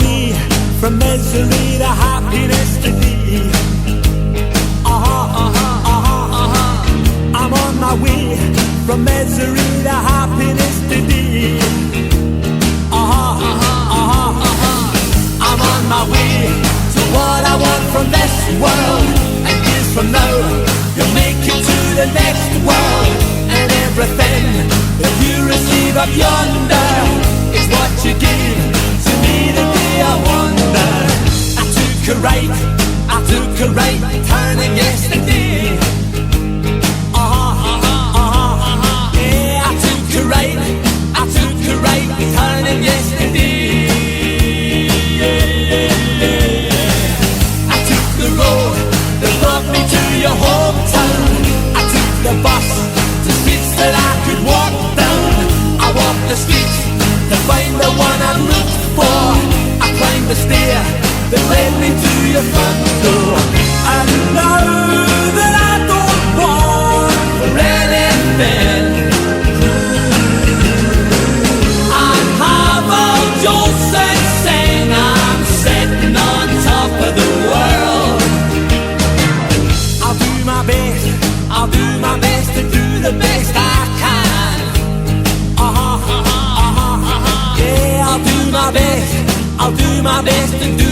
way from misery to happiness today. I'm on my way from misery to happiness today. I'm on my way to what I want from this world. And years from now, you'll make it to the next world. And everything that you receive up yonder is what you give to me the day I wonder. I took a right turning yesterday. Yeah, I took a right turning yesterday. I took the road that brought me to your hometown. I took the bus to streets that I could walk down. I walked the streets to find the one I looked for. I climbed the stair that led me to your front door. And now that I don't want for anything, I have all Jolson saying I'm sitting on top of the world. I'll do my best to do the best I can. Yeah, I'll do my best to do